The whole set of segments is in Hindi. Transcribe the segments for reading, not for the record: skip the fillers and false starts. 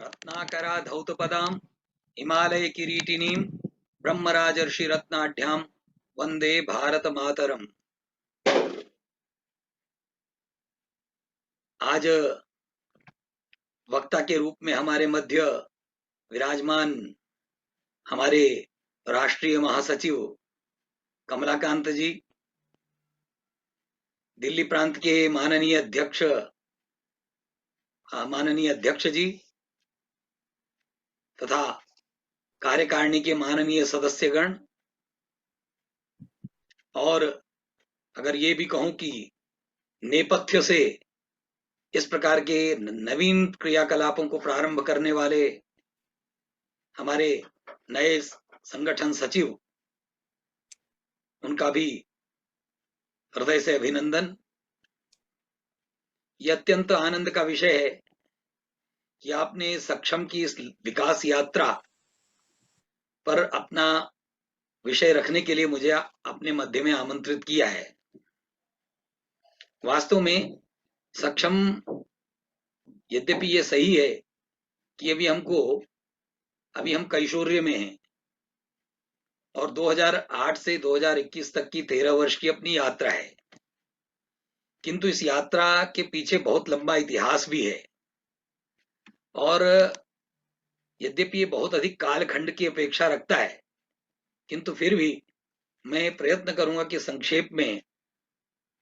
रत्नाकरा धौतपदां हिमालय किरीटिनीं ब्रह्मराजर्षि रत्नाढ्यां वंदे भारत मातरम। आज वक्ता के रूप में हमारे मध्य विराजमान हमारे राष्ट्रीय महासचिव कमलाकांत जी, दिल्ली प्रांत के माननीय अध्यक्ष जी तथा कार्यकारिणी के माननीय सदस्यगण, और अगर ये भी कहूं कि नेपथ्य से इस प्रकार के नवीन क्रियाकलापों को प्रारंभ करने वाले हमारे नए संगठन सचिव, उनका भी हृदय से अभिनंदन। ये अत्यंत आनंद का विषय है कि आपने सक्षम की इस विकास यात्रा पर अपना विषय रखने के लिए मुझे अपने मध्य में आमंत्रित किया है। वास्तव में सक्षम, यद्यपि ये सही है कि अभी हम कैशोर्य में हैं और 2008 से 2021 तक की 13 वर्ष की अपनी यात्रा है, किंतु इस यात्रा के पीछे बहुत लंबा इतिहास भी है। और यद्यपि ये बहुत अधिक कालखंड की अपेक्षा रखता है, किंतु फिर भी मैं प्रयत्न करूंगा कि संक्षेप में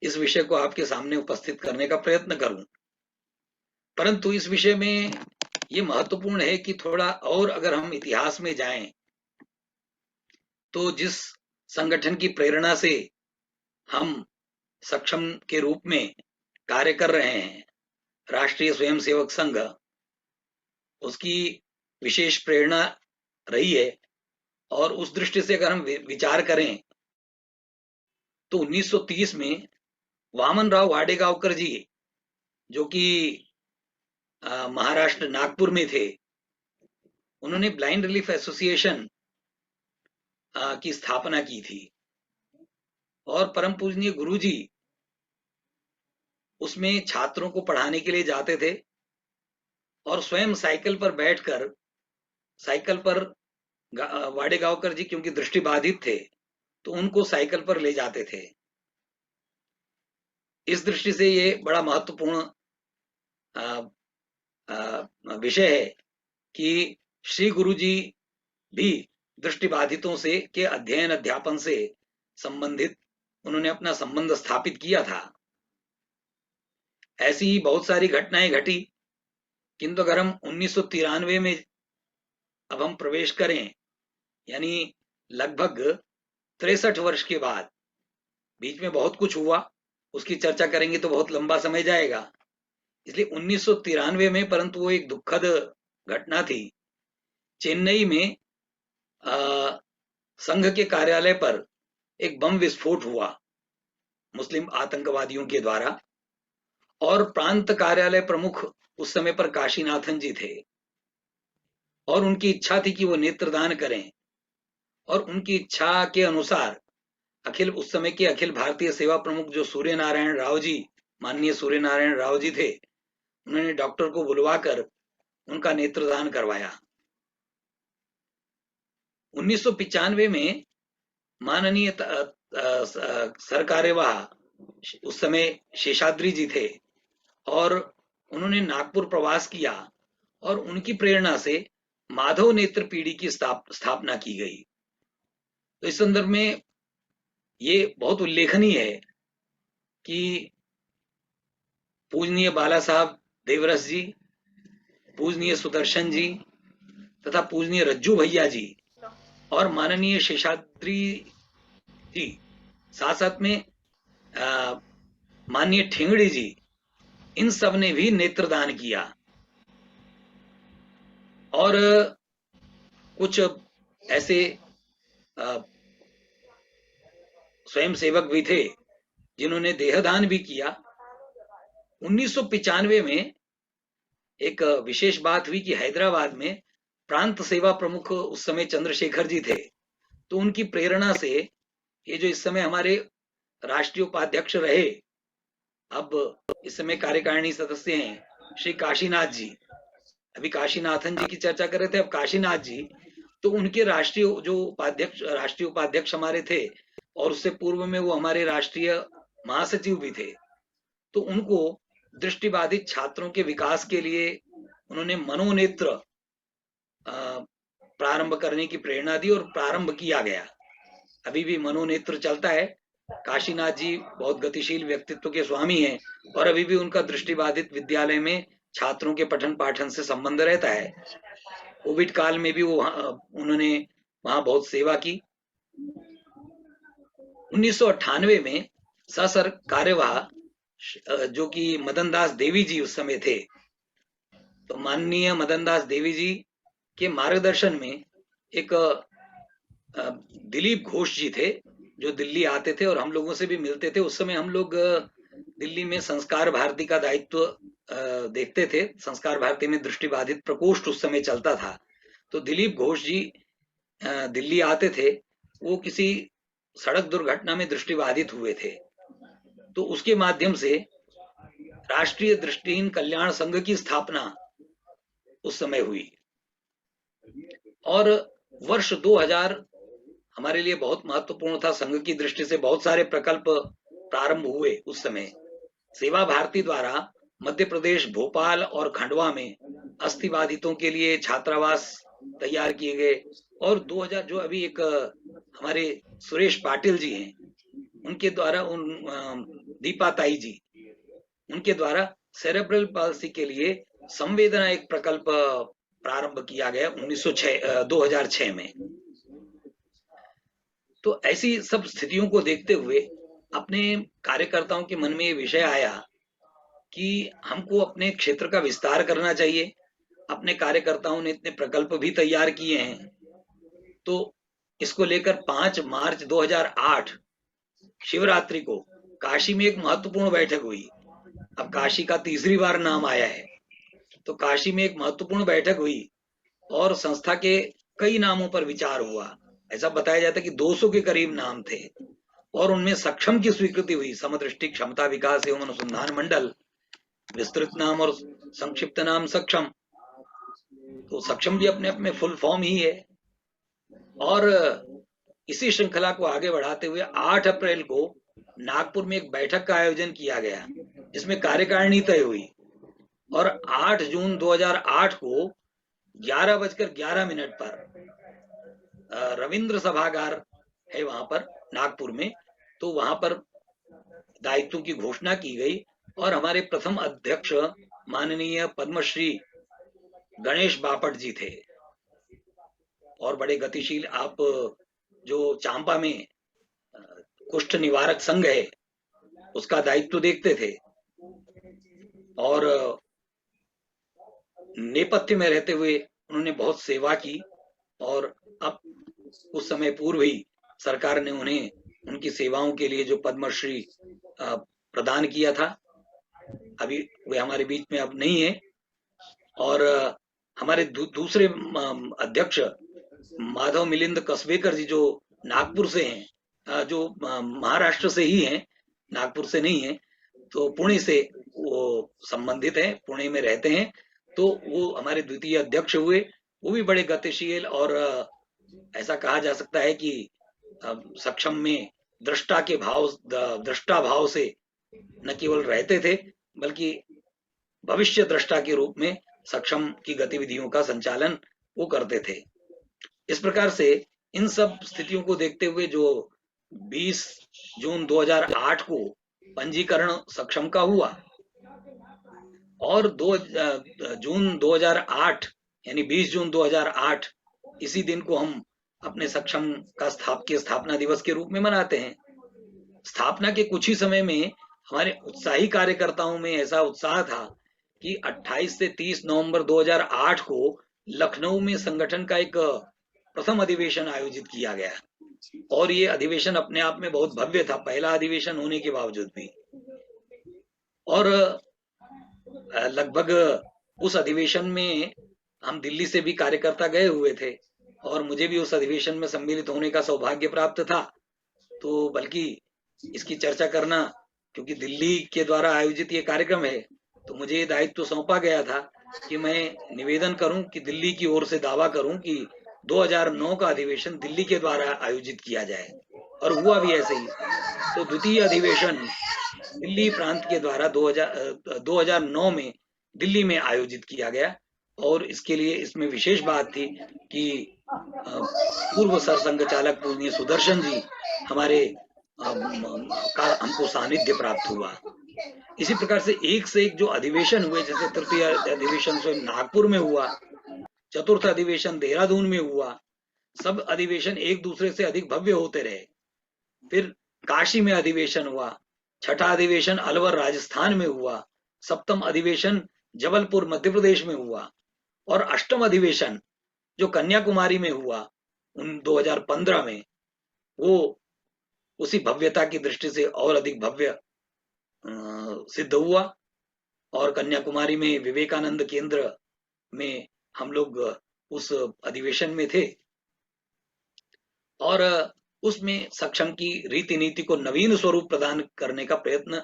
इस विषय को आपके सामने उपस्थित करने का प्रयत्न करूं। परंतु इस विषय में ये महत्वपूर्ण है कि थोड़ा और अगर हम इतिहास में जाएं तो जिस संगठन की प्रेरणा से हम सक्षम के रूप में कार्य कर रहे हैं, राष्ट्रीय स्वयंसेवक संघ, उसकी विशेष प्रेरणा रही है। और उस दृष्टि से अगर हम विचार करें तो 1930 में वामनराव वाडेगावकर जी, जो कि महाराष्ट्र नागपुर में थे, उन्होंने ब्लाइंड रिलीफ एसोसिएशन की स्थापना की थी और परम पूजनीय गुरु जी उसमें छात्रों को पढ़ाने के लिए जाते थे और स्वयं साइकिल पर बैठकर, साइकिल पर वाडेगावकर जी क्योंकि दृष्टिबाधित थे तो उनको साइकिल पर ले जाते थे। इस दृष्टि से ये बड़ा महत्वपूर्ण विषय है कि श्री गुरु जी भी दृष्टिबाधितों से के अध्ययन अध्यापन से संबंधित उन्होंने अपना संबंध स्थापित किया था। ऐसी ही बहुत सारी घटनाएं घटी, किंतु अगर हम 1993 में अब हम प्रवेश करें, यानी लगभग 63 वर्ष के बाद, बीच में बहुत कुछ हुआ, उसकी चर्चा करेंगे तो बहुत लंबा समय जाएगा, इसलिए 1993 में, परंतु वो एक दुखद घटना थी। चेन्नई में संघ के कार्यालय पर एक बम विस्फोट हुआ मुस्लिम आतंकवादियों के द्वारा, और प्रांत कार्यालय प्रमुख उस समय पर काशीनाथन जी थे और उनकी इच्छा थी कि वो नेत्रदान करें, और उनकी इच्छा के अनुसार उस समय के अखिल भारतीय सेवा प्रमुख जो सूर्य नारायण राव जी, माननीय सूर्य नारायण राव जी थे, उन्होंने डॉक्टर को बुलवाकर उनका नेत्रदान करवाया। 1995 में माननीय सरकार्यवाह उस समय शेषाद्री जी थे और उन्होंने नागपुर प्रवास किया और उनकी प्रेरणा से माधव नेत्र पीढ़ी की स्थापना की गई। तो इस संदर्भ में ये बहुत उल्लेखनीय है कि पूजनीय बाला साहब देवरस जी, पूजनीय सुदर्शन जी तथा पूजनीय रज्जू भैया जी और माननीय शेषाद्री जी, साथ साथ में माननीय ठेंगड़ी जी, इन सब ने भी नेत्रदान किया। और कुछ ऐसे स्वयंसेवक भी थे जिन्होंने देहदान भी किया। 1995 में एक विशेष बात हुई कि हैदराबाद में प्रांत सेवा प्रमुख उस समय चंद्रशेखर जी थे, तो उनकी प्रेरणा से ये जो इस समय हमारे राष्ट्रीय उपाध्यक्ष रहे, अब इस समय कार्यकारिणी सदस्य हैं, श्री काशीनाथ जी, अभी काशीनाथन जी की चर्चा कर रहे थे, अब काशीनाथ जी, तो उनके राष्ट्रीय उपाध्यक्ष हमारे थे, और उससे पूर्व में वो हमारे राष्ट्रीय महासचिव भी थे। तो उनको दृष्टिबाधित छात्रों के विकास के लिए उन्होंने मनोनेत्र प्रारंभ करने की प्रेरणा दी और प्रारंभ किया गया। अभी भी मनोनेत्र चलता है। काशीनाथ जी बहुत गतिशील व्यक्तित्व के स्वामी हैं, और अभी भी उनका दृष्टिबाधित विद्यालय में छात्रों के पठन पाठन से संबंध रहता है। कोविड काल में भी उन्होंने वहां बहुत सेवा की। 1998 में ससर कार्यवाह जो कि मदन दास देवी जी उस समय थे, तो माननीय मदन दास देवी जी के मार्गदर्शन में एक दिलीप घोष जी थे, जो दिल्ली आते थे और हम लोगों से भी मिलते थे। उस समय हम लोग दिल्ली में संस्कार भारती का दायित्व देखते थे। संस्कार भारती में दृष्टिबाधित प्रकोष्ठ उस समय चलता था। तो दिलीप घोष जी दिल्ली आते थे। वो किसी सड़क दुर्घटना में दृष्टिबाधित हुए थे, तो उसके माध्यम से राष्ट्रीय दृष्टिहीन कल्याण संघ की स्थापना उस समय हुई। और वर्ष 2000 हमारे लिए बहुत महत्वपूर्ण था। संघ की दृष्टि से बहुत सारे प्रकल्प प्रारंभ हुए उस समय। सेवा भारती द्वारा मध्य प्रदेश, भोपाल और खंडवा में अस्थिबाधितों के लिए छात्रावास तैयार किए गए। और 2000 जो अभी एक हमारे सुरेश पाटिल जी हैं, उनके द्वारा दीपा ताई जी, उनके द्वारा सेरेब्रल पाल्सी के लिए संवेदना एक प्रकल्प प्रारंभ किया गया 2006 में। तो ऐसी सब स्थितियों को देखते हुए अपने कार्यकर्ताओं के मन में ये विषय आया कि हमको अपने क्षेत्र का विस्तार करना चाहिए। अपने कार्यकर्ताओं ने इतने प्रकल्प भी तैयार किए हैं। तो इसको लेकर 5 मार्च 2008 शिवरात्रि को काशी में एक महत्वपूर्ण बैठक हुई। अब काशी का तीसरी बार नाम आया है, तो काशी में एक महत्वपूर्ण बैठक हुई और संस्था के कई नामों पर विचार हुआ। ऐसा बताया जाता है कि 200 के करीब नाम थे, और उनमें सक्षम की स्वीकृति हुई। समदृष्टि क्षमता विकास एवं अनुसंधान मंडल, विस्तृत नाम और संक्षिप्त नाम सक्षम। तो सक्षम भी अपने आप में फुल फॉर्म ही है। और इसी श्रृंखला को आगे बढ़ाते हुए 8 अप्रैल को नागपुर में एक बैठक का आयोजन किया गया, जिसमें कार्यकारिणी तय हुई। और 8 जून 2008 को 11:11 पर रविंद्र सभागार है वहां पर नागपुर में, तो वहां पर दायित्वों की घोषणा की गई। और हमारे प्रथम अध्यक्ष माननीय पद्मश्री गणेश बापट जी थे, और बड़े गतिशील। आप जो चांपा में कुष्ठ निवारक संघ है, उसका दायित्व देखते थे, और नेपथ्य में रहते हुए उन्होंने बहुत सेवा की। और अब उस समय पूर्व ही सरकार ने उन्हें उनकी सेवाओं के लिए जो पद्मश्री प्रदान किया था, अभी वे हमारे बीच में अब नहीं है। और हमारे दूसरे अध्यक्ष माधव मिलिंद कसबेकर जी, जो नागपुर से हैं, जो महाराष्ट्र से ही हैं, नागपुर से नहीं है, तो पुणे से वो संबंधित है, पुणे में रहते हैं। तो वो हमारे द्वितीय अध्यक्ष हुए। वो भी बड़े गतिशील, और ऐसा कहा जा सकता है कि सक्षम में दृष्टा भाव से न केवल रहते थे, बल्कि भविष्य दृष्टा के रूप में सक्षम की गतिविधियों का संचालन वो करते थे। इस प्रकार से इन सब स्थितियों को देखते हुए जो 20 जून 2008 को पंजीकरण सक्षम का हुआ, और 2 जून 2008 यानी 20 जून 2008 इसी दिन को हम अपने सक्षम का स्थापना दिवस के रूप में मनाते हैं। स्थापना के कुछ ही समय में हमारे उत्साही कार्यकर्ताओं में ऐसा उत्साह था कि 28 से 30 नवंबर 2008 को लखनऊ में संगठन का एक प्रथम अधिवेशन आयोजित किया गया, और ये अधिवेशन अपने आप में बहुत भव्य था, पहला अधिवेशन होने के बावजूद भी। और लगभग उस अधिवेशन में हम दिल्ली से भी कार्यकर्ता गए हुए थे, और मुझे भी उस अधिवेशन में सम्मिलित होने का सौभाग्य प्राप्त था। तो बल्कि इसकी चर्चा करना, क्योंकि दिल्ली के द्वारा आयोजित ये कार्यक्रम है, तो मुझे ये दायित्व सौंपा गया था कि मैं निवेदन करूं कि दिल्ली की ओर से दावा करूं कि 2009 का अधिवेशन दिल्ली के द्वारा आयोजित किया जाए, और हुआ भी ऐसे ही। तो द्वितीय अधिवेशन दिल्ली प्रांत के द्वारा 2009 में दिल्ली में आयोजित किया गया। और इसके लिए इसमें विशेष बात थी कि पूर्व सरसंघ चालक पूजनीय सुदर्शन जी हमारे का हमको सानिध्य प्राप्त हुआ। इसी प्रकार से एक जो अधिवेशन हुए, जैसे तृतीय अधिवेशन स्वयं नागपुर में हुआ, चतुर्थ अधिवेशन देहरादून में हुआ, सब अधिवेशन एक दूसरे से अधिक भव्य होते रहे। फिर काशी में अधिवेशन हुआ, छठा अधिवेशन अलवर राजस्थान में हुआ, सप्तम अधिवेशन जबलपुर मध्य प्रदेश में हुआ, और अष्टम अधिवेशन जो कन्याकुमारी में हुआ 2015 में, वो उसी भव्यता की दृष्टि से और अधिक भव्य सिद्ध हुआ। और कन्याकुमारी में विवेकानंद केंद्र में हम लोग उस अधिवेशन में थे, और उसमें सक्षम की रीति नीति को नवीन स्वरूप प्रदान करने का प्रयत्न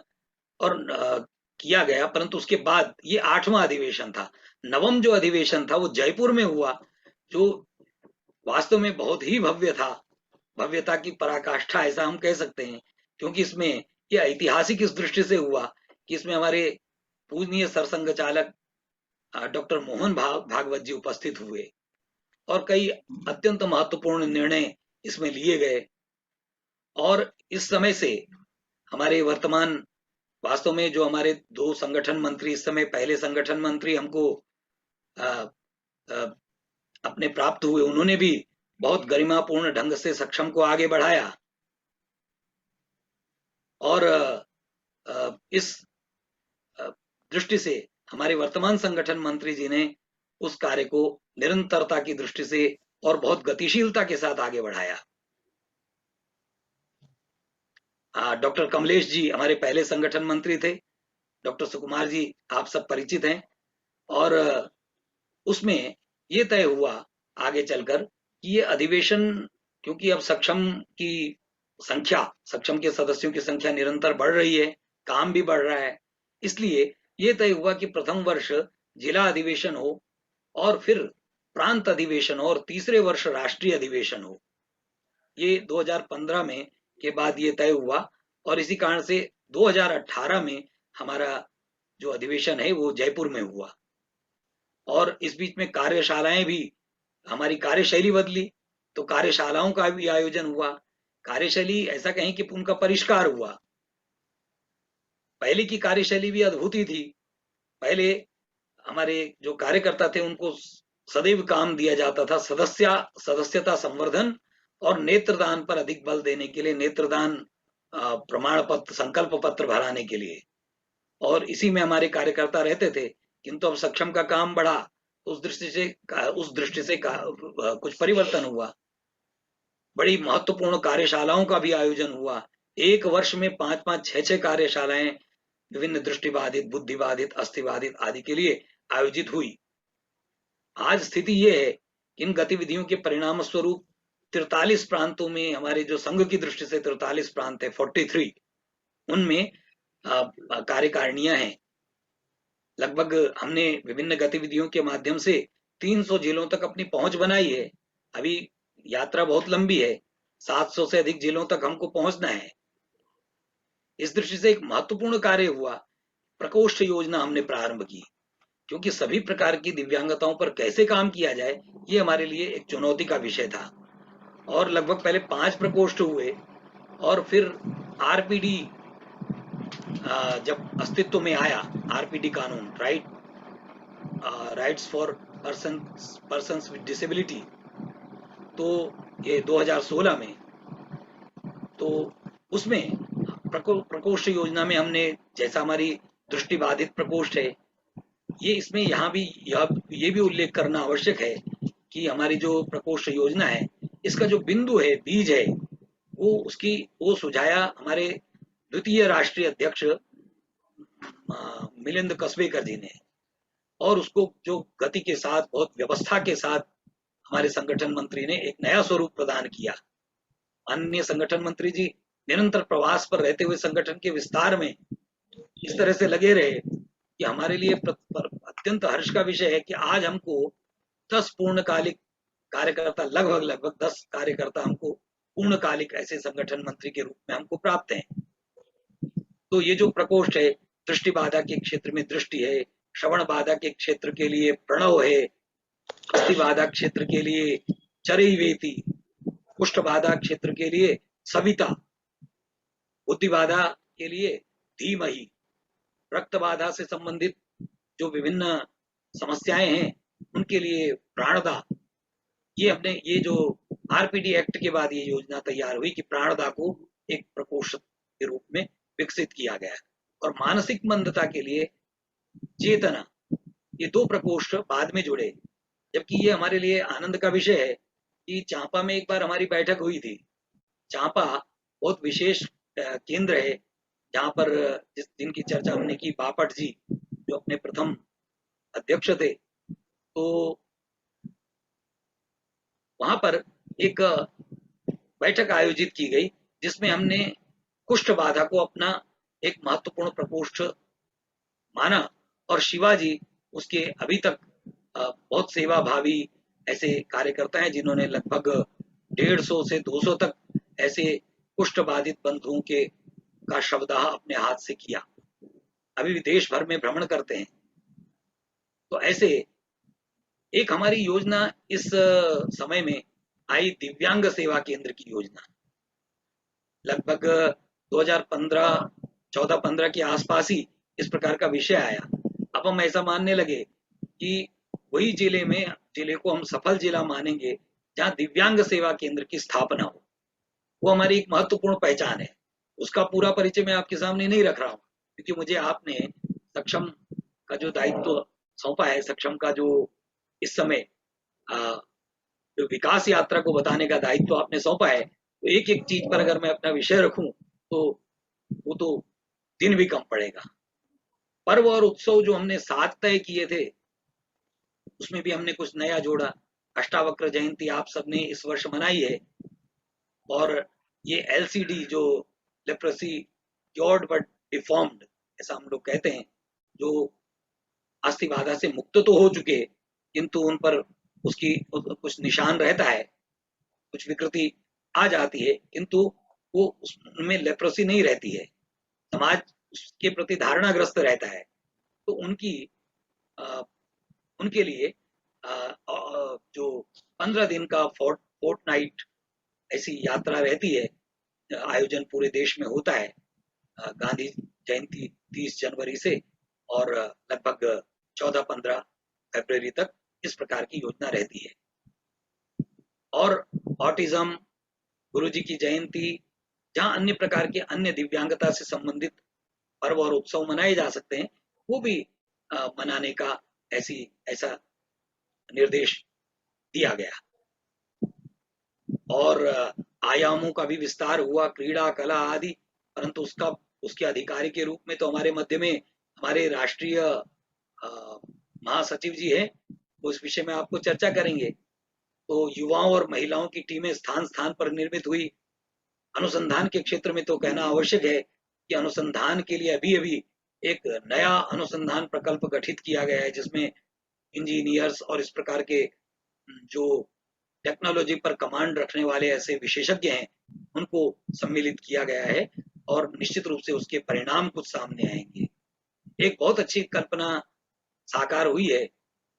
और किया गया। परंतु उसके बाद ये 8वां अधिवेशन था। 9वां जो अधिवेशन था वो जयपुर में हुआ, जो वास्तव में बहुत ही भव्य था, भव्यता की पराकाष्ठा ऐसा हम कह सकते हैं, क्योंकि इसमें ये ऐतिहासिक इस दृष्टि से हुआ कि इसमें हमारे पूजनीय सरसंघ चालक डॉक्टर मोहन भागवत जी उपस्थित हुए, और कई अत्यंत महत्वपूर्ण निर्णय इसमें लिए गए। और इस समय से हमारे वर्तमान, वास्तव में जो हमारे 2 संगठन मंत्री इस समय, पहले संगठन मंत्री हमको आ, आ, अपने प्राप्त हुए, उन्होंने भी बहुत गरिमापूर्ण ढंग से सक्षम को आगे बढ़ाया। और इस दृष्टि से हमारे वर्तमान संगठन मंत्री जी ने उस कार्य को निरंतरता की दृष्टि से और बहुत गतिशीलता के साथ आगे बढ़ाया। डॉक्टर कमलेश जी हमारे पहले संगठन मंत्री थे, डॉक्टर सुकुमार जी आप सब परिचित हैं। और उसमें ये तय हुआ आगे चलकर कि ये अधिवेशन, क्योंकि अब सक्षम की संख्या, सक्षम के सदस्यों की संख्या निरंतर बढ़ रही है, काम भी बढ़ रहा है, इसलिए ये तय हुआ कि प्रथम वर्ष जिला अधिवेशन हो, और फिर प्रांत अधिवेशन हो, और तीसरे वर्ष राष्ट्रीय अधिवेशन हो। ये 2015 में के बाद ये तय हुआ, और इसी कारण से 2018 में हमारा जो अधिवेशन है वो जयपुर में हुआ। और इस बीच में कार्यशालाएं भी, हमारी कार्यशैली बदली, तो कार्यशालाओं का भी आयोजन हुआ। कार्यशैली ऐसा कहें कि उनका परिष्कार हुआ। पहले की कार्यशैली भी अद्भुत ही थी। पहले हमारे जो कार्यकर्ता थे उनको सदैव काम दिया जाता था सदस्यता संवर्धन और नेत्रदान पर अधिक बल देने के लिए, नेत्रदान प्रमाण पत्र, संकल्प पत्र भराने के लिए, और इसी में हमारे कार्यकर्ता रहते थे। किंतु अब सक्षम का काम बढ़ा, उस दृष्टि से कुछ परिवर्तन हुआ। बड़ी महत्वपूर्ण कार्यशालाओं का भी आयोजन हुआ। एक वर्ष में 5-5, 6-6 कार्यशालाएं विभिन्न दृष्टिबाधित, बुद्धिबाधित, अस्थिबाधित आदि के लिए आयोजित हुई। आज स्थिति ये है कि इन गतिविधियों के परिणाम स्वरूप 43 प्रांतों में, हमारे जो संघ की दृष्टि से 43 प्रांत है, 43, उनमें कार्यकारिणियां हैं। लगभग हमने विभिन्न गतिविधियों के माध्यम से 300 जिलों तक अपनी पहुंच बनाई है। अभी यात्रा बहुत लंबी है, 700 से अधिक जिलों तक हमको पहुंचना है। इस दृष्टि से एक महत्वपूर्ण कार्य हुआ, प्रकोष्ठ योजना हमने प्रारंभ की, क्योंकि सभी प्रकार की दिव्यांगताओं पर कैसे काम किया जाए, ये हमारे लिए एक चुनौती का विषय था। और लगभग पहले 5 प्रकोष्ठ हुए, और फिर आरपीडी जब अस्तित्व में आया, आरपीडी कानून, rights for persons with disability, तो ये 2016 में, तो उसमें प्रकोष्ठ योजना में हमने, जैसा हमारी दृष्टिबाधित प्रकोष्ठ है, ये इसमें यहाँ भी ये भी उल्लेख करना आवश्यक है कि हमारी जो प्रकोष्ठ योजना है, इसका जो बिंदु है, बीज है, वो सुझाया हमारे द्वितीय राष्ट्रीय अध्यक्ष मिलिंद कस्बेकर जी ने, और उसको जो गति के साथ, बहुत व्यवस्था के साथ हमारे संगठन मंत्री ने एक नया स्वरूप प्रदान किया। अन्य संगठन मंत्री जी निरंतर प्रवास पर रहते हुए संगठन के विस्तार में इस तरह से लगे रहे कि हमारे लिए अत्यंत हर्ष का विषय है कि आज हमको 10 पूर्णकालिक कार्यकर्ता, लगभग 10 कार्यकर्ता हमको पूर्णकालिक ऐसे संगठन मंत्री के रूप में हमको प्राप्त हैं। तो ये जो प्रकोष्ठ है, दृष्टि बाधा के क्षेत्र में दृष्टि है, श्रवण बाधा के क्षेत्र के लिए प्रणव है, अस्थि बाधा क्षेत्र के लिए चरैवेति, कुष्ठ बाधा क्षेत्र के लिए सविता, बुद्धि बाधा के लिए धीमहि, रक्त बाधा से संबंधित जो विभिन्न समस्याएं हैं उनके लिए प्राणदा। ये हमने ये जो आरपीडी एक्ट के बाद ये योजना तैयार हुई कि प्राणदा को एक प्रकोष्ठ के रूप में विकसित किया गया। और मानसिक मंदता के लिए चेतना, ये 2 प्रकोष्ठ बाद में जुड़े। जबकि ये हमारे लिए आनंद का विषय है कि चांपा में एक बार हमारी बैठक हुई थी। चांपा बहुत विशेष केंद्र है जहाँ पर जिनकी चर्चा हमने की, बापट जी जो अपने प्रथम अध्यक्ष थे। तो वहां पर एक बैठक आयोजित की गई जिसमें हमने कुष्ठ बाधा को अपना एक महत्वपूर्ण प्रकोष्ठ माना। और शिवाजी उसके अभी तक बहुत सेवा भावी ऐसे कार्यकर्ता हैं जिन्होंने लगभग 150 से 200 तक ऐसे कुष्ठ बाधित बंधुओं के का शवदाह अपने हाथ से किया। अभी भी देश भर में भ्रमण करते हैं। तो ऐसे एक हमारी योजना इस समय में आई, दिव्यांग सेवा केंद्र की योजना। लगभग 2015 के आसपास ही इस प्रकार का विषय आया। अब हम ऐसा मानने लगे कि वही जिले को हम सफल जिला मानेंगे जहां दिव्यांग सेवा केंद्र की स्थापना हो। वो हमारी एक महत्वपूर्ण पहचान है। उसका पूरा परिचय मैं आपके सामने नहीं रख रहा हूँ क्योंकि मुझे आपने सक्षम का जो दायित्व सौंपा है, सक्षम का जो इस समय जो विकास यात्रा को बताने का दायित्व आपने सौंपा है, तो एक एक चीज पर अगर मैं अपना विषय रखूं तो वो तो दिन भी कम पड़ेगा। पर्व और उत्सव जो हमने 7 तय किए थे उसमें भी हमने कुछ नया जोड़ा। अष्टावक्र जयंती आप सबने इस वर्ष मनाई है। और ये एलसीडी जो लेप्रोसी क्योर्ड बट डिफॉर्म्ड, ऐसा हम लोग कहते हैं, जो अस्थि बाधा से मुक्त तो हो चुके किंतु उन पर उसकी कुछ निशान रहता है, कुछ विकृति आ जाती है, किंतु वो उनमें लेप्रोसी नहीं रहती है। समाज उसके प्रति धारणाग्रस्त रहता है। तो उनके लिए जो 15 दिन का फोर्टनाइट ऐसी यात्रा रहती है, आयोजन पूरे देश में होता है। गांधी जयंती 30 जनवरी से और लगभग 14-15 फरवरी तक इस प्रकार की योजना रहती है। और ऑटिज्म, गुरुजी की जयंती, जहां अन्य प्रकार के अन्य दिव्यांगता से संबंधित पर्व और उत्सव मनाए जा सकते हैं, वो भी मनाने का ऐसा निर्देश दिया गया। और आयामों का भी विस्तार हुआ, क्रीड़ा, कला आदि। परंतु उसके अधिकारी के रूप में तो हमारे मध्य में हमारे राष्ट्रीय महासचिव जी हैं, वो इस विषय में आपको चर्चा करेंगे। तो युवाओं और महिलाओं की टीमें स्थान स्थान पर निर्मित हुई। अनुसंधान के क्षेत्र में तो कहना आवश्यक है कि अनुसंधान के लिए अभी अभी एक नया अनुसंधान प्रकल्प गठित किया गया है जिसमें इंजीनियर्स और इस प्रकार के जो टेक्नोलॉजी पर कमांड रखने वाले ऐसे विशेषज्ञ हैं उनको सम्मिलित किया गया है। और निश्चित रूप से उसके परिणाम कुछ सामने आएंगे। एक बहुत अच्छी कल्पना साकार हुई है।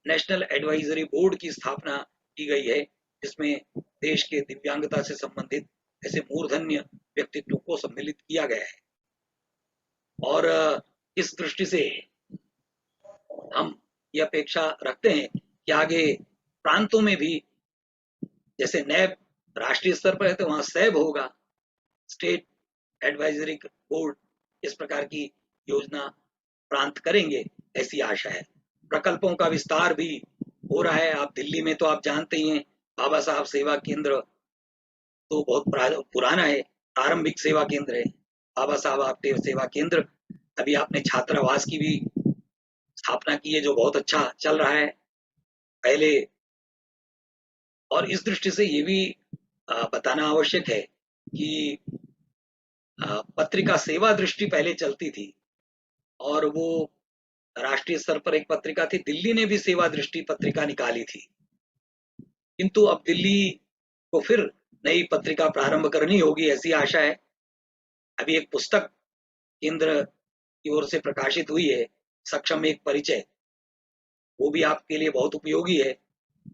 नेशनल एडवाइजरी बोर्ड की स्थापना की गई है जिसमें देश के दिव्यांगता से संबंधित ऐसे मूर्धन्य व्यक्तित्व को सम्मिलित किया गया है। और इस दृष्टि से हम ये अपेक्षा रखते हैं कि आगे प्रांतों में भी जैसे नैब राष्ट्रीय स्तर पर है तो वहां सैब होगा, स्टेट एडवाइजरी बोर्ड, इस प्रकार की योजना प्रांत करेंगे, ऐसी आशा है। प्रकल्पों का विस्तार भी हो रहा है। आप दिल्ली में तो आप जानते ही हैं, बाबा साहब सेवा केंद्र तो बहुत पुराना है, प्रारंभिक सेवा केंद्र है बाबा साहब आपटे सेवा केंद्र। अभी आपने छात्रावास की भी स्थापना की है जो बहुत अच्छा चल रहा है पहले। और इस दृष्टि से ये भी बताना आवश्यक है कि पत्रिका सेवा दृष्टि पहले चलती थी और वो राष्ट्रीय स्तर पर एक पत्रिका थी, दिल्ली ने भी सेवा दृष्टि पत्रिका निकाली थी, किंतु अब दिल्ली को फिर नई पत्रिका प्रारंभ करनी होगी, ऐसी आशा है। अभी एक पुस्तक केंद्र की ओर से प्रकाशित हुई है, सक्षम एक परिचय, वो भी आपके लिए बहुत उपयोगी है।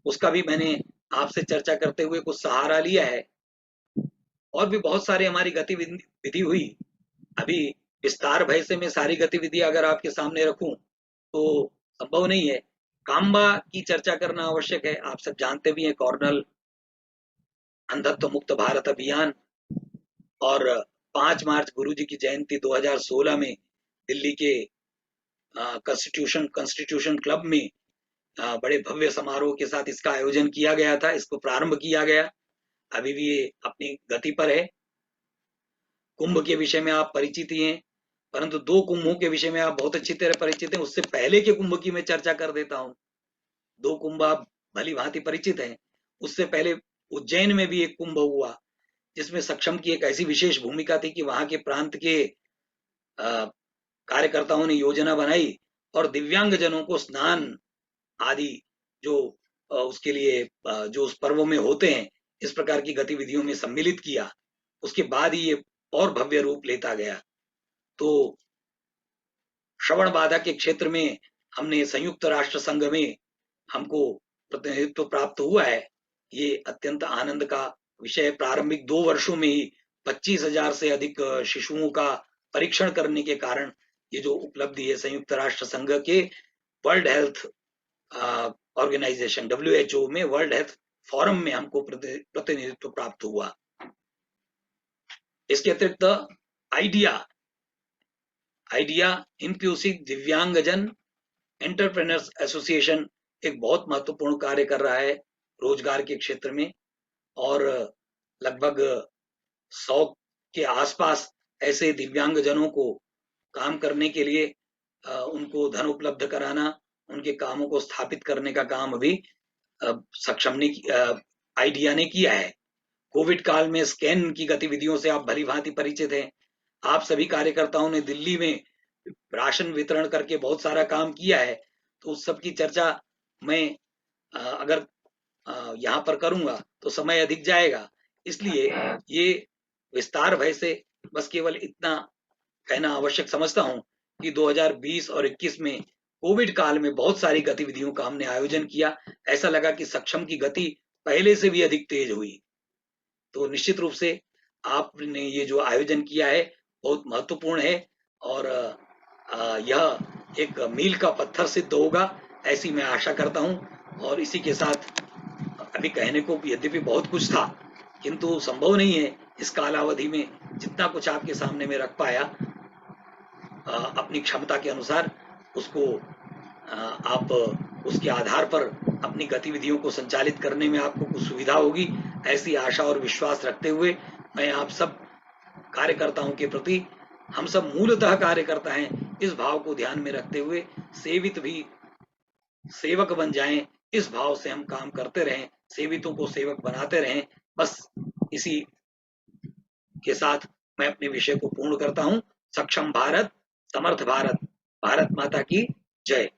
उसका भी मैंने आपसे चर्चा करते हुए कुछ सहारा लिया है। और भी बहुत सारे हमारी गतिविधि हुई। अभी विस्तार भय से मैं सारी गतिविधि अगर आपके सामने रखूं तो संभव नहीं है। काम्बा की चर्चा करना आवश्यक है। आप सब जानते भी हैं, कॉर्नल अंधत्व मुक्त भारत अभियान, और 5 मार्च गुरु जी की जयंती 2016 में दिल्ली के कॉन्स्टिट्यूशन क्लब में बड़े भव्य समारोह के साथ इसका आयोजन किया गया था, इसको प्रारंभ किया गया। अभी भी ये अपनी गति पर है। कुंभ के विषय में आप परिचित ही हैं, परंतु 2 कुंभों के विषय में आप बहुत अच्छी तरह परिचित हैं। उससे पहले के कुंभ की मैं चर्चा कर देता हूँ। 2 कुंभ आप भली भांति परिचित हैं। उससे पहले उज्जैन में भी एक कुंभ हुआ, जिसमें सक्षम की एक ऐसी विशेष भूमिका थी कि वहां के प्रांत के कार्यकर्ताओं ने योजना बनाई और दिव्यांग जनों को स्नान आदि जो उसके लिए जो उस पर्व में होते हैं, इस प्रकार की गतिविधियों में सम्मिलित किया। उसके बाद ही ये और भव्य रूप लेता गया। तो श्रवण बाधा के क्षेत्र में हमने संयुक्त राष्ट्र संघ में हमको प्रतिनिधित्व प्राप्त हुआ है। ये अत्यंत आनंद का विषय। प्रारंभिक 2 वर्षों में ही 25,000 से अधिक शिशुओं का परीक्षण करने के कारण ये जो उपलब्धि है, संयुक्त राष्ट्र संघ के वर्ल्ड हेल्थ ऑर्गेनाइजेशन WHO में वर्ल्ड हेल्थ फोरम में हमको प्रतिनिधित्व प्राप्त हुआ। इसके अतिरिक्त आइडिया इंक्लूसिव दिव्यांगजन एंटरप्रेन्योर्स एसोसिएशन एक बहुत महत्वपूर्ण कार्य कर रहा है रोजगार के क्षेत्र में, और लगभग 100 के आसपास ऐसे दिव्यांगजनों को काम करने के लिए उनको धन उपलब्ध कराना, उनके कामों को स्थापित करने का काम भी सक्षम ने आइडिया ने किया है। कोविड काल में स्कैन की गतिविधियों से आप भली भांति परिचित हैं। आप सभी कार्यकर्ताओं ने दिल्ली में राशन वितरण करके बहुत सारा काम किया है, तो उस सब की चर्चा मैं अगर यहाँ पर करूंगा तो समय अधिक जाएगा। इसलिए ये विस्तार भय से बस केवल इतना कहना आवश्यक समझता हूँ कि 2020 और 21 में कोविड काल में बहुत सारी गतिविधियों का हमने आयोजन किया। ऐसा लगा कि सक्षम की गति पहले से भी अधिक तेज हुई। तो निश्चित रूप से आपने ये जो आयोजन किया है बहुत महत्वपूर्ण है, और यह एक मील का पत्थर सिद्ध होगा, ऐसी मैं आशा करता हूं। और इसी के साथ अभी कहने को यद्यपि बहुत कुछ था, किंतु संभव नहीं है इस कालावधि में जितना कुछ आपके सामने में रख पाया। अपनी क्षमता के अनुसार उसको आप उसके आधार पर अपनी गतिविधियों को संचालित करने में आपको कुछ सुविधा होगी, ऐसी आशा और विश्वास रखते हुए मैं आप सब कार्यकर्ताओं के प्रति, हम सब मूलतः कार्यकर्ता हैं, इस भाव को ध्यान में रखते हुए सेवित भी सेवक बन जाएं, इस भाव से हम काम करते रहें, सेवितों को सेवक बनाते रहें। बस इसी के साथ मैं अपने विषय को पूर्ण करता हूं। सक्षम भारत, समर्थ भारत, भारत माता की जय।